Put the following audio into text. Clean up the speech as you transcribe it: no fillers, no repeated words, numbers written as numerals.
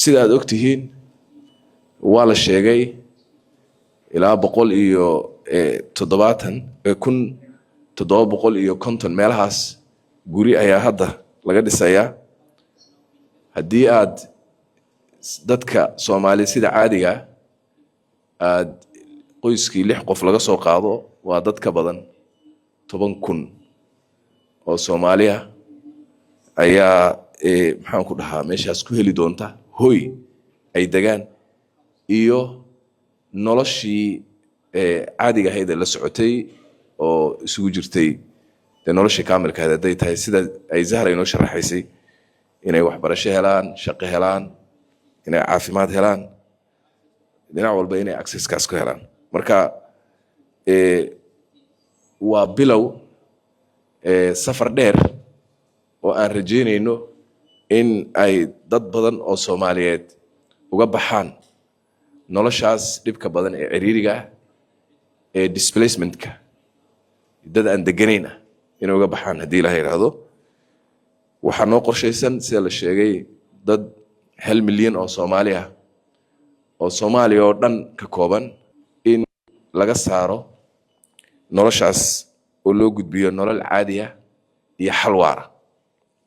sida aad ogtihiin waa la sheegay ilaa 170,750 meelahaas guri ayaa hadda laga dhisayaa. haddii aad dadka Soomaali sida caadiga aad qoyskii 6 qof laga soo qaado waa dad ka badan 10,000 oo Soomaaliya ayaa maxaan ku dhahaa meeshaas ku heli doonta hoy ay degaan iyo noloshii caadiga ahayd la socotay oo isugu jirtay noloshii kaamilka ahayd haday tahay sida ay Zahra inoo sharaxaysay inay waxbarasho helaan, shaqo helaan, inay caafimaad helaan, dhinac walba inay access kaas ku helaan. marka waa bilow safar dheer oo aan rajeynayno in ay dad badan oo Soomaaliyeed uga baxaan noloshaas dhibka badan ee ciriiriga ee displacementka dad aan deganayna inay uga baxaan haddii la yiraahdo. waxaa noo qorshaysan sida la sheegay dad 1 milyan oo Soomaali ah oo Soomaaliya oo dhan ka kooban in laga saaro noloshaas oo loo gudbiyo nolol caadi ah iyo xal waara.